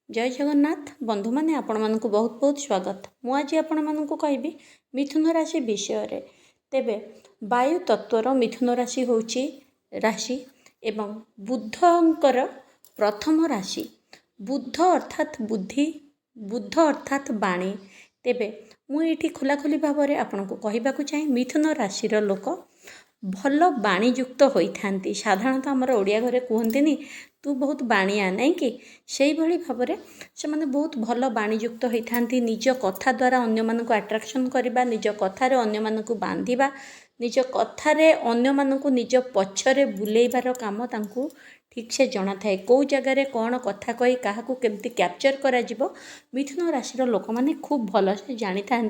जय जगन्नाथ बंधु मैंने आपण मानक बहुत बहुत स्वागत। मु आज आपण मानक कहबी मिथुन राशि विषय रे। तेबे वायु तत्वर मिथुन राशि होची राशि एवं बुद्धंकर प्रथम राशि। बुद्ध अर्थात बुद्धि, बुद्ध अर्थात वाणी। तेबे मु एठी खोलाखोली भाव में आपन को कहबाकू चाहे मिथुन राशि लोक भल वाणीयुक्त होती। साधारणतः आमर ओडिया घरे कहते तू बहुत बाणिया नहीं कि से भाव में से मैंने बहुत भल वाणीयुक्त होती। निज कथा द्वारा अन्य मानक आट्राक्शन करवा, निज कथार अन्य मानक बांधिबा, निज कथार अन्य मानक निज पछरे बुलेबार काम तांकू ठीक से जना थाए। कौ जगार कौन कथा कही क्या केमती कैप्चर करा जिवो मिथुन राशि लोक मैंने खूब भल से जानी था।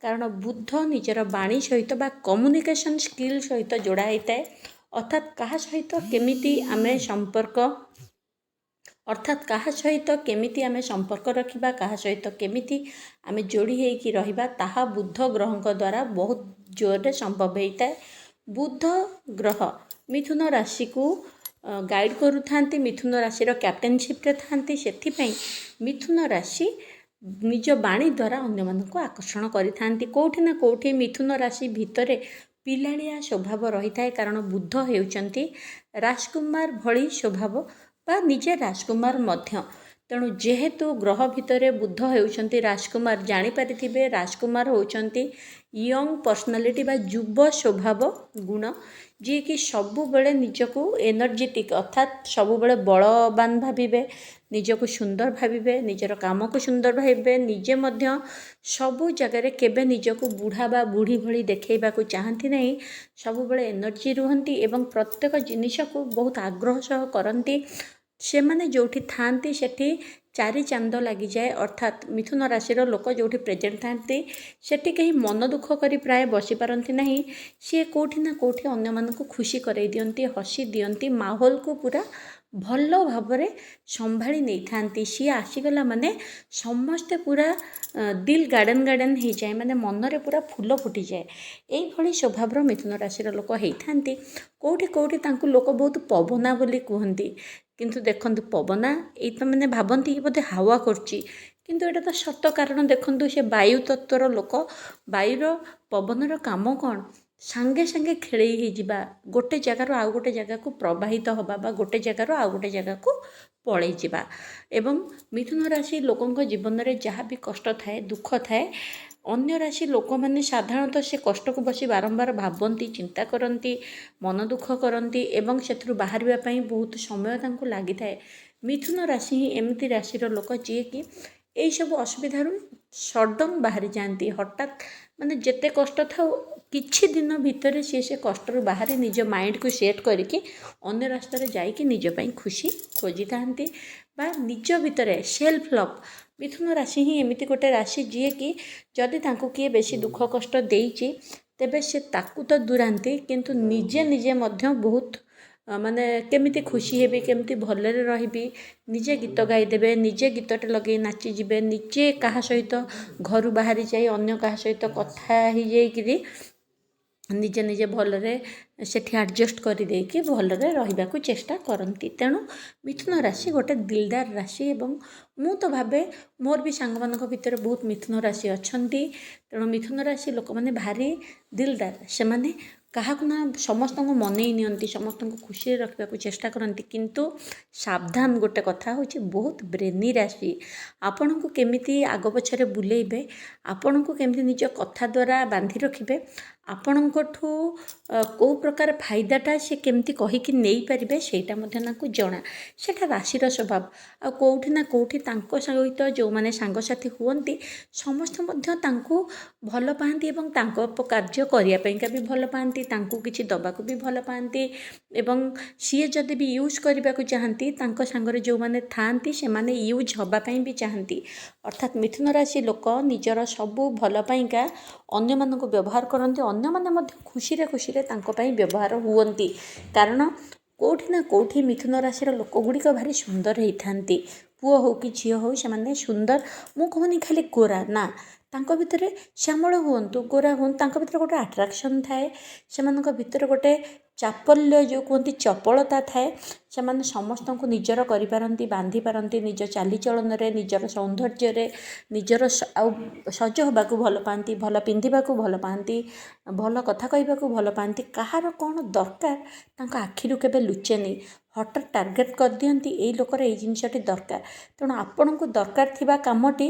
कारण बुद्ध निजर वाणी सहित बा कम्युनिकेशन स्किल सहित जोड़ा होता है। अर्थात क्या सहित केमिति आमे संपर्क अर्थात क्या सहित केमिति आमे संपर्क रखिबा, क्या सहित केमिति आमे जोड़ी होइकी रहिबा ताहा बुद्ध ग्रह द्वारा बहुत जोर संभव होता है। बुद्ध ग्रह मिथुन राशि को गाइड करूथांती, मिथुन राशि कैप्टेनशिप रे थांती। सेथिपई मिथुन राशि निज वाणी द्वारा अन्य मानक आकर्षण करिथांती। कोठी ना कोठी मिथुन राशि भितरे पिलाड़िया स्वभाव रही थाए। कारण बुद्ध हेउचंती राजकुमार भली स्वभाव बा निजे राजकुमार मध्य। तेणु जेहेतु ग्रह भितर बुद्ध हेउचंती राजकुमार, जानी पारिथिबे राजकुमार होउचंती यंग पर्सनालिटी बा युव स्वभाव गुण, जी कि सबु बेले निजको एनर्जेटिक अर्थात सबु बेले बलवान भाविबे, निजको सुंदर भाविबे, निजर काम को सुंदर भाविबे, निजे मध्य सबु जगार केबे निजको बुढ़ा बा बुढ़ी भली देखैबा को चाहती नहीं। सबु बेले एनर्जी रुहंती एवं प्रत्येक जिनिस को बहुत आग्रह सह करती। से माने जोठी थांती सेठी चारि चांद लगी जाए। अर्थात मिथुन राशि लोक जोठी प्रेजेंट थांती सेठी कहीं मन दुख करी प्राय बसी पारंती नहीं। सी कोठी ना कोठी अन्य मानक खुशी करई दियंती, हसी दियंती, माहौल को पूरा भल भाव में संभाली नहीं थांती। सी आसीगला माने समस्ते पूरा दिल गार्डन गार्डन हो जाए, माने मनरे पूरा फूल फुटी जाए। यही स्वभाव मिथुन राशि लोक होती। कोठी कोठी तांकु लोक बहुत पवना बोली कहती, किंतु देखंतु पवना ये तो मैंने भावती कि बोधे हावा करची, किंतु एटा तो सत। कारण देखंतु से वायु तत्वर लोक, वायुर पवनर काम कौन सांगे सांगे खेलई ही जिबा, गोटे जगार आउ गोटे जगह को प्रवाहित हवा बा गोटे जगार आउ गोटे जगह को पलई जिबा। एवं मिथुन राशि लोकंक जीवन में जहाँ भी कष्ट थाए, दुख थाए, अन्य राशि लोक मैंने साधारणतः से कष्ट को बसी बारंबार भावती, चिंता करती, मन दुख करती एवं से बाहर बहुत समय तांको लगी थाए। मिथुन राशि ही एमती राशि लोक जी कि यही सब असुविधा सडन बाहरी जाती। हठात माने जेते कष्ट था किछि दिन भितर सी से कष्ट बाहरी निज माइंड को सेट करके अन्य रास्तार जाइए निजपाई खुशी खोजी था बा निज भितर सेल्फ लव। मिथुन राशि ही एमती गोटे राशि जी कि जदि तांको किए बेसी दुख कष्ट देइछि तेबे से ताकू तो दूरांती, किंतु निजे निजे मध्य बहुत माने केमिति खुशी हेबी, केमिति भलरे रहिबी, निजे गीत गाईदेवे, निजे गीतटे लगे नाची जिबे, निजे कहा सहित घर बाहरी जाई अन्य कहा सहित कथा ही जाइकरी निजे निजे भलरे सेठी एडजस्ट कर देकी भलरे रहिबाकू चेष्टा करती। तेणु मिथुन राशि गोटे दिलदार राशि एवं मु तो भावे मोर भी सांग मानक भितर बहुत मिथुन राशि अछंती। तेणु मिथुन राशि लोक माने भारी दिलदार, से माने काहाकू ना समस्त को मनई नियंती, समस्त को खुशी रखा चेष्टा करती। किंतु सावधान गोटे कथा हूँ बहुत ब्रेनी राशि। आपण को केमिति आग पछरे बुलेइबे, आपण को केमिति निज कथा द्वारा बांधि रखिबे, आपणठू कौ प्रकार फायदाटा से केमती कहीकि नहीं पारे सेटा जना। सेटा राशिर स्वभाव। आ कौटी ना कौटी तांको सहित जो माने सांगसाथी हुअंती समस्त मध्य तांको भल पाती एवं तांको कार्य करिया भी भल पाती, तांको किछि दबाकू भी भल पाती एवं सी जदि भी यूज करने को चाहती तांको सांगरे जो माने थांती से माने यूज हवापाई भी चाहती। अर्थात मिथुन राशि लोक निजर सबू भल पाइका अन्य मानक व्यवहार करती, अन्य माने मध्य खुशी रे तांको पाई व्यवहार हुअंती। कारण कोठी ना कोठी मिथुन राशि लोक गुड़िक भारी सुंदर होती। पुओ हो कि झील हो से माने सुंदर, मु कहूनी खाली गोरा ना, तांको भितर श्यामल हुंतु गोरा हुंतु, तांको भितर गोटे आट्राक्शन थाए, से भितर गोटे ଚାପଲ୍ୟ ଯେଉଁ କୁହନ୍ତି ଚପଳତା ଥାଏ ସେମାନେ ସମସ୍ତଙ୍କୁ ନିଜର କରିପାରନ୍ତି, ବାନ୍ଧି ପାରନ୍ତି ନିଜ ଚାଲିଚଳନରେ, ନିଜର ସୌନ୍ଦର୍ଯ୍ୟରେ, ନିଜର ଆଉ ସଜ ହେବାକୁ ଭଲ ପାଆନ୍ତି, ଭଲ ପିନ୍ଧିବାକୁ ଭଲ ପାଆନ୍ତି, ଭଲ କଥା କହିବାକୁ ଭଲ ପାଆନ୍ତି। କାହାର କ'ଣ ଦରକାର ତାଙ୍କ ଆଖିରୁ କେବେ ଲୁଚେନି, ହଠାତ୍ ଟାର୍ଗେଟ୍ କରିଦିଅନ୍ତି ଏଇ ଲୋକର ଏଇ ଜିନିଷଟି ଦରକାର। ତେଣୁ ଆପଣଙ୍କୁ ଦରକାର ଥିବା କାମଟି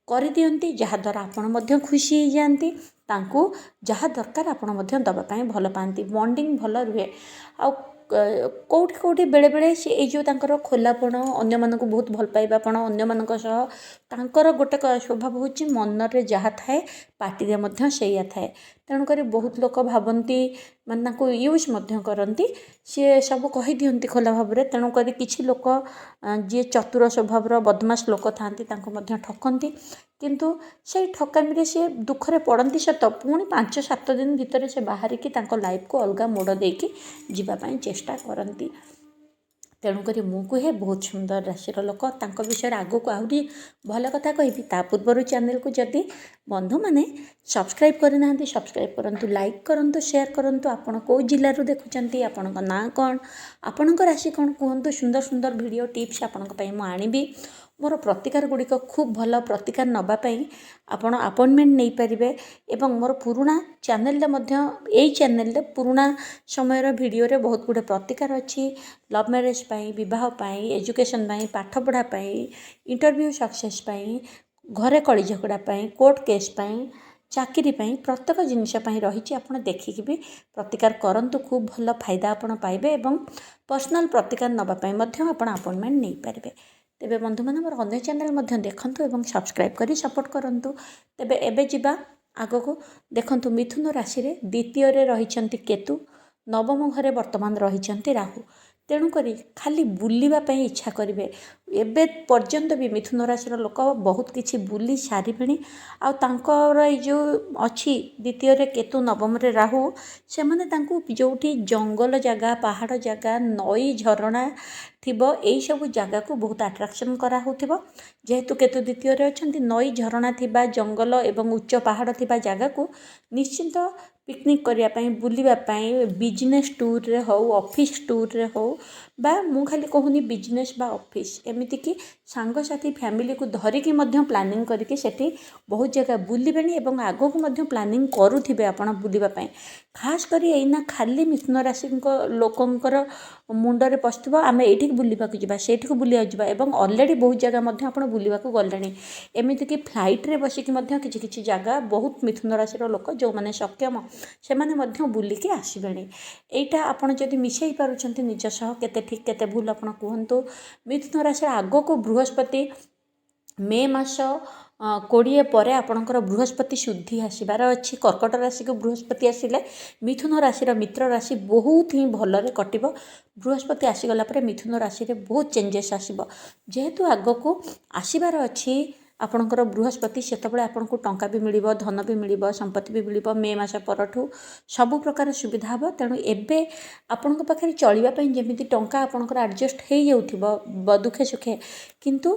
କରିଦିଅନ୍ତି, ଯାହାଦ୍ୱାରା ଆପଣ ମଧ୍ୟ ଖୁସି ହେଇଯାଆନ୍ତି, ତାଙ୍କୁ ଯାହା ଦରକାର ଆପଣ ମଧ୍ୟ ଦେବା ପାଇଁ ଭଲ ପାଆନ୍ତି, ବଣ୍ଡିଙ୍ଗ ଭଲ ରୁହେ। ଆଉ କେଉଁଠି କେଉଁଠି ବେଳେବେଳେ ସେ ଏଇ ଯେଉଁ ତାଙ୍କର ଖୋଲାପଣ, ଅନ୍ୟମାନଙ୍କୁ ବହୁତ ଭଲ ପାଇବାପଣ, ଅନ୍ୟମାନଙ୍କ ସହ ତାଙ୍କର ଗୋଟେ ସ୍ୱଭାବ ହେଉଛି ମନରେ ଯାହା ଥାଏ ପାଟିରେ ମଧ୍ୟ ସେଇଆ ଥାଏ। ତେଣୁକରି ବହୁତ ଲୋକ ଭାବନ୍ତି, ମାନେ ତାଙ୍କୁ ୟୁଜ୍ ମଧ୍ୟ କରନ୍ତି, ସିଏ ସବୁ କହିଦିଅନ୍ତି ଖୋଲା ଭାବରେ। ତେଣୁକରି କିଛି ଲୋକ ଯିଏ ଚତୁର ସ୍ୱଭାବର ବଦମାସ ଲୋକ ଥାଆନ୍ତି ତାଙ୍କୁ ମଧ୍ୟ ଠକନ୍ତି। କିନ୍ତୁ ସେଇ ଠକାମିରେ ସେ ଦୁଃଖରେ ପଡ଼ନ୍ତି ସତ, ପୁଣି 5-7 ଦିନ ଭିତରେ ସେ ବାହାରିକି ତାଙ୍କ ଲାଇଫ୍କୁ ଅଲଗା ମୋଡ଼ ଦେଇକି ଯିବା ପାଇଁ ଚେଷ୍ଟା କରନ୍ତି। ତେଣୁକରି ମୁଁ କୁହେ ବହୁତ ସୁନ୍ଦର ରାଶିର ଲୋକ, ତାଙ୍କ ବିଷୟରେ ଆଗକୁ ଆହୁରି ଭଲ କଥା କହିବି। ତା ପୂର୍ବରୁ ଚ୍ୟାନେଲକୁ ଯଦି ବନ୍ଧୁମାନେ ସବସ୍କ୍ରାଇବ୍ କରିନାହାନ୍ତି ସବସ୍କ୍ରାଇବ୍ କରନ୍ତୁ, ଲାଇକ୍ କରନ୍ତୁ, ସେୟାର କରନ୍ତୁ। ଆପଣ କେଉଁ ଜିଲ୍ଲାରୁ ଦେଖୁଛନ୍ତି, ଆପଣଙ୍କ ନାଁ କ'ଣ, ଆପଣଙ୍କ ରାଶି କ'ଣ କୁହନ୍ତୁ। ସୁନ୍ଦର ସୁନ୍ଦର ଭିଡ଼ିଓ ଟିପ୍ସ ଆପଣଙ୍କ ପାଇଁ ମୁଁ ଆଣିବି। ମୋର ପ୍ରତିକାର ଗୁଡ଼ିକ ଖୁବ୍ ଭଲ, ପ୍ରତିକାର ନେବା ପାଇଁ ଆପଣ ଆପଏଣ୍ଟମେଣ୍ଟ ନେଇପାରିବେ। ଏବଂ ମୋର ପୁରୁଣା ଚ୍ୟାନେଲରେ ମଧ୍ୟ, ଏଇ ଚ୍ୟାନେଲରେ ପୁରୁଣା ସମୟର ଭିଡ଼ିଓରେ ବହୁତ ଗୁଡ଼ିଏ ପ୍ରତିକାର ଅଛି। ଲଭ୍ ମ୍ୟାରେଜ୍ ପାଇଁ, ବିବାହ ପାଇଁ, ଏଜୁକେସନ୍ ପାଇଁ, ପାଠପଢ଼ା ପାଇଁ, ଇଣ୍ଟରଭ୍ୟୁ ସକ୍ସେସ୍ ପାଇଁ, ଘରେ କଳି ଝଗଡ଼ା ପାଇଁ, କୋର୍ଟ କେସ୍ ପାଇଁ, ଚାକିରି ପାଇଁ, ପ୍ରତ୍ୟେକ ଜିନିଷ ପାଇଁ ରହିଛି। ଆପଣ ଦେଖିକି ବି ପ୍ରତିକାର କରନ୍ତୁ, ଖୁବ୍ ଭଲ ଫାଇଦା ଆପଣ ପାଇବେ। ଏବଂ ପର୍ସନାଲ୍ ପ୍ରତିକାର ନେବା ପାଇଁ ମଧ୍ୟ ଆପଣ ଆପଏଣ୍ଟମେଣ୍ଟ ନେଇପାରିବେ। ତେବେ ବନ୍ଧୁମାନେ ମୋର ଅନ୍ୟ ଚ୍ୟାନେଲ୍ ମଧ୍ୟ ଦେଖନ୍ତୁ ଏବଂ ସବସ୍କ୍ରାଇବ୍ କରି ସପୋର୍ଟ କରନ୍ତୁ। ତେବେ ଏବେ ଯିବା ଆଗକୁ। ଦେଖନ୍ତୁ, ମିଥୁନ ରାଶିରେ ଦ୍ୱିତୀୟରେ ରହିଛନ୍ତି କେତୁ, ନବମ ଘରେ ବର୍ତ୍ତମାନ ରହିଛନ୍ତି ରାହୁ। ତେଣୁକରି ଖାଲି ବୁଲିବା ପାଇଁ ଇଚ୍ଛା କରିବେ। ଏବେ ପର୍ଯ୍ୟନ୍ତ ବି ମିଥୁନ ରାଶିର ଲୋକ ବହୁତ କିଛି ବୁଲି ସାରିବେଣି। ଆଉ ତାଙ୍କର ଏଇ ଯେଉଁ ଅଛି ଦ୍ୱିତୀୟରେ କେତୁ, ନବମରେ ରାହୁ, ସେମାନେ ତାଙ୍କୁ ଯେଉଁଠି ଜଙ୍ଗଲ ଜାଗା, ପାହାଡ଼ ଜାଗା, ନଈ ଝରଣା ଥିବ, ଏଇସବୁ ଜାଗାକୁ ବହୁତ ଆଟ୍ରାକ୍ସନ୍ କରାହେଉଥିବ। ଯେହେତୁ କେତୁ ଦ୍ୱିତୀୟରେ ଅଛନ୍ତି, ନଈ ଝରଣା ଥିବା, ଜଙ୍ଗଲ ଏବଂ ଉଚ୍ଚ ପାହାଡ଼ ଥିବା ଜାଗାକୁ ନିଶ୍ଚିନ୍ତ ପିକନିକ୍ କରିବା ପାଇଁ, ବୁଲିବା ପାଇଁ, ବିଜନେସ୍ ଟୁର୍ରେ ହେଉ, ଅଫିସ୍ ଟୁର୍ରେ ହେଉ, ବା ମୁଁ ଖାଲି କହୁନି ବିଜନେସ୍ ବା ଅଫିସ୍, ଏମିତିକି ସାଙ୍ଗସାଥି ଫ୍ୟାମିଲିକୁ ଧରିକି ମଧ୍ୟ ପ୍ଲାନିଂ କରିକି ସେଠି ବହୁତ ଜାଗା ବୁଲିବେଣି ଏବଂ ଆଗକୁ ମଧ୍ୟ ପ୍ଲାନିଂ କରୁଥିବେ ଆପଣ ବୁଲିବା ପାଇଁ। ଖାସ୍ କରି ଏଇନା ଖାଲି ମିଥୁନ ରାଶିଙ୍କ ଲୋକଙ୍କର ମୁଣ୍ଡରେ ପଶିଥିବ ଆମେ ଏଇଠିକି ବୁଲିବାକୁ ଯିବା, ସେଇଠିକୁ ବୁଲିବାକୁ ଯିବା, ଏବଂ ଅଲରେଡ଼ି ବହୁତ ଜାଗା ମଧ୍ୟ ଆପଣ ବୁଲିବାକୁ ଗଲେଣି। ଏମିତିକି ଫ୍ଲାଇଟ୍ରେ ବସିକି ମଧ୍ୟ କିଛି କିଛି ଜାଗା ବହୁତ ମିଥୁନ ରାଶିର ଲୋକ ଯେଉଁମାନେ ସକ୍ଷମ ସେମାନେ ମଧ୍ୟ ବୁଲିକି ଆସିବେଣି। ଏଇଟା ଆପଣ ଯଦି ମିଶାଇ ପାରୁଛନ୍ତି ନିଜ ସହ, କେତେ ଠିକ୍ କେତେ ଭୁଲ ଆପଣ କୁହନ୍ତୁ। ମିଥୁନ ରାଶିର ଆଗକୁ ବୃହସ୍ପତି ମେ ମାସ 20 ପରେ ଆପଣଙ୍କର ବୃହସ୍ପତି ଶୁଦ୍ଧି ଆସିବାର ଅଛି। କର୍କଟ ରାଶିକୁ ବୃହସ୍ପତି ଆସିଲେ ମିଥୁନ ରାଶିର ମିତ୍ର ରାଶି ବହୁତ ହିଁ ଭଲରେ କଟିବ। ବୃହସ୍ପତି ଆସିଗଲା ପରେ ମିଥୁନ ରାଶିରେ ବହୁତ ଚେଞ୍ଜେସ୍ ଆସିବ। ଯେହେତୁ ଆଗକୁ ଆସିବାର ଅଛି ଆପଣଙ୍କର ବୃହସ୍ପତି, ସେତେବେଳେ ଆପଣଙ୍କୁ ଟଙ୍କା ବି ମିଳିବ, ଧନ ବି ମିଳିବ, ସମ୍ପତ୍ତି ବି ମିଳିବ। ମେ ମାସ ପରଠୁ ସବୁ ପ୍ରକାର ସୁବିଧା ହେବ। ତେଣୁ ଏବେ ଆପଣଙ୍କ ପାଖରେ ଚଳିବା ପାଇଁ ଯେମିତି ଟଙ୍କା ଆପଣଙ୍କର ଆଡ଼ଜଷ୍ଟ ହେଇଯାଉଥିବ ଦୁଃଖେ ସୁଖେ, କିନ୍ତୁ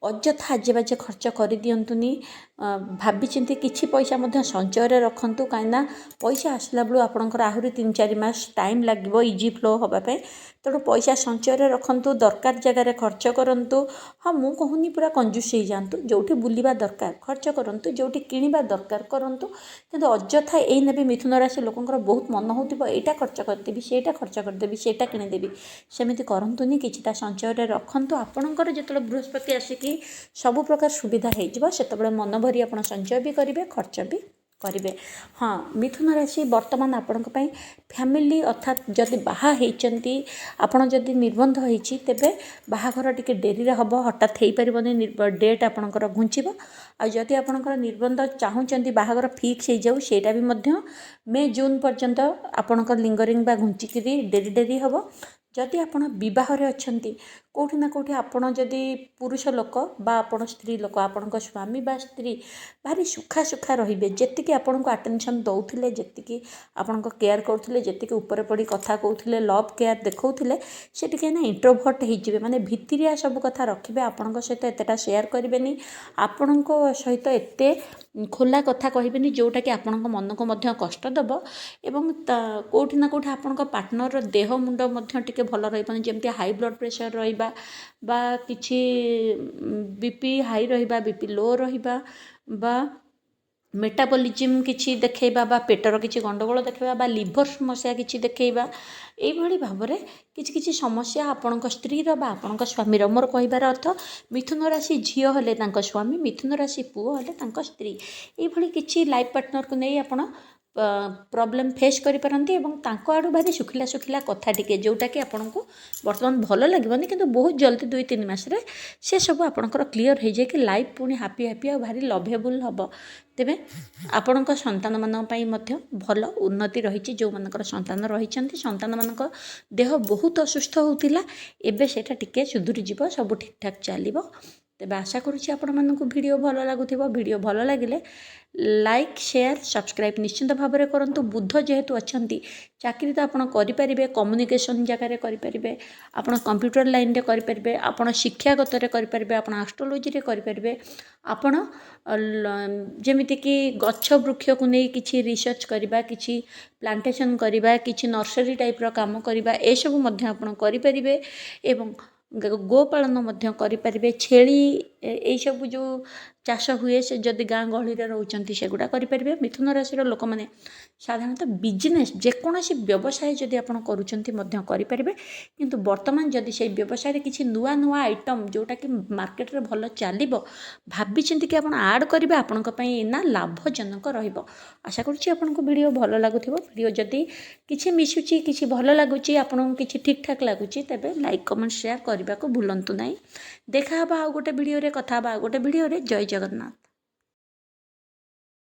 ଅଯଥା ଆଜେବାଜେ ଖର୍ଚ୍ଚ କରିଦିଅନ୍ତୁନି। ଭାବିଚିନ୍ତି କିଛି ପଇସା ମଧ୍ୟ ସଞ୍ଚୟରେ ରଖନ୍ତୁ, କାହିଁକିନା ପଇସା ଆସିଲା ବେଳୁ ଆପଣଙ୍କର ଆହୁରି 3-4 ମାସ ଟାଇମ୍ ଲାଗିବ ଇଜି ଫ୍ଲୋ ହେବା ପାଇଁ। ତେଣୁ ପଇସା ସଞ୍ଚୟରେ ରଖନ୍ତୁ, ଦରକାର ଜାଗାରେ ଖର୍ଚ୍ଚ କରନ୍ତୁ। ହଁ, ମୁଁ କହୁନି ପୁରା କଞ୍ଜୁସ୍ ହେଇଯାଆନ୍ତୁ, ଯେଉଁଠି ବୁଲିବା ଦରକାର ଖର୍ଚ୍ଚ କରନ୍ତୁ, ଯେଉଁଠି କିଣିବା ଦରକାର କରନ୍ତୁ। କିନ୍ତୁ ଅଯଥା ଏଇନେ ବି ମିଥୁନ ରାଶି ଲୋକଙ୍କର ବହୁତ ମନ ହେଉଥିବ ଏଇଟା ଖର୍ଚ୍ଚ କରିଦେବି, ସେଇଟା ଖର୍ଚ୍ଚ କରିଦେବି, ସେଇଟା କିଣିଦେବି, ସେମିତି କରନ୍ତୁନି। କିଛିଟା ସଞ୍ଚୟରେ ରଖନ୍ତୁ। ଆପଣଙ୍କର ଯେତେବେଳେ ବୃହସ୍ପତି ଆସିକି ସବୁ ପ୍ରକାର ସୁବିଧା ହେଇଯିବ, ସେତେବେଳେ ମନ ଭରି ଆପଣ ସଞ୍ଚୟ ବି କରିବେ, ଖର୍ଚ୍ଚ ବି କରିବେ। ହଁ, ମିଥୁନ ରାଶି ବର୍ତ୍ତମାନ ଆପଣଙ୍କ ପାଇଁ ଫ୍ୟାମିଲି, ଅର୍ଥାତ୍ ଯଦି ବାହା ହେଇଛନ୍ତି, ଆପଣ ଯଦି ନିର୍ବନ୍ଧ ହେଇଛି, ତେବେ ବାହାଘର ଟିକେ ଡେରିରେ ହେବ, ହଠାତ୍ ହେଇପାରିବନି, ଡେଟ୍ ଆପଣଙ୍କର ଘୁଞ୍ଚିବ। ଆଉ ଯଦି ଆପଣଙ୍କର ନିର୍ବନ୍ଧ ଚାହୁଁଛନ୍ତି ବାହାଘର ଫିକ୍ସ ହେଇଯାଉ, ସେଇଟା ବି ମଧ୍ୟ ମେ-ଜୁନ୍ ପର୍ଯ୍ୟନ୍ତ ଆପଣଙ୍କର ଲିଙ୍ଗରିଂ ବା ଘୁଞ୍ଚିକିରି ଡେରି ହେବ। जदि आपण बरे अच्छा कौटि ना कौटि आपण जदि पुरुष लोक बा आपण स्त्री लोक आपण स्वामी बा स्त्री भारी सुखा सुखा रे जी आपन को आटेनसन दौले जी आपण केयर करुले जी ऊपर पड़ी कथा कहते लव केयर देखते से टे ना इंट्रोभर्ट हो माने भितरिया सब कथा रखिए आपण सहित एतटा सेयार करेंगे आपण सहित एत खोला कथा कहबेनि जोटा कि आपण मन को मध्य कष्ट दब एवं कौटि ना कौटि आपण पार्टनर देह मुंड टे भल रही जमती हाई ब्लड प्रेशर रहिबा बा किछि बीपी हाई रहिबा बीपी लो रहिबा बा मेटाबॉलिज्म किछि देखैबा बा पेटर किछि गंडगोल देखैबा बा लिवर समस्या किछि देखैबा एभली भाव में किछि किछि समस्या आपण स्त्रीर बा आपण स्वामीर मोर कहबार अर्थ मिथुन राशि झील हेले तांको स्वामी मिथुन राशि पुओ हेले तांको स्त्री एभली किछि लाइफ पार्टनर को नहीं आपण प्रॉब्लम फेस करि परंती एवं तांको आडू भारी सुखिला सुखिला कथा टिके जोटा कि आपन को वर्तमान भल लगबनी किंतु बहुत जल्दी 2-3 मास रे से सब आपनकर क्लियर हो जाए कि लाइफ पुणी हैप्पी हैप्पी आ भारी लवेबल हम तेबे आपण संतान मान भल उन्नति रही जो मानकर संतान रही संतान मान देह बहुत असुस्थ होता एबे सेटा टिके सुधुरी जीव सब ठीक ठाक चलो तेबे आशा करुँच आपण मानक वीडियो भल लगुथिबो वीडियो भल लगिले लाइक शेयर सब्सक्राइब निश्चिंत भाव में करूँ बुध जेहेतु अच्छा चाकरी तो आपड़ करें कम्युनिकेशन जगार करें आप कंप्यूटर लाइन रे करें आप शिक्षागत करें आप एस्ट्रोलोजी रे करें आपण जमीक गछ वृक्ष को नहीं किसी रिसर्च करवा किसी प्लांटेशन करवा किसी नर्सरी टाइप रो काम करवा ए सब करें एवं गोपालन करें छेली यही सब जो चाष हुए से जदि गाँ गहली रोचंती सेगुड़ा करेंगे मिथुन राशि लोक मैंने साधारणतः बिजनेस जेकोसी व्यवसाय जदि आप करेंगे किंतु वर्तमान जदि से व्यवसाय किसी नुआ नुआ आइटम जोटा कि मार्केट रे भल चलो भाभी चिंती कि आप आड करेंगे आपण ना लाभजनक रहिबो आशा करुँच आपको वीडियो भल लगुथिबो वीडियो जदि किसी मिशुची किसी भल लगुच आपन किसी ठीक ठाक लगुच तेबे लाइक कमेंट शेयर करने को भूलंतु नहीं देखा आउ गोटे वीडियो रे कथा आउ गोटे वीडियो रे जय जगन्नाथ।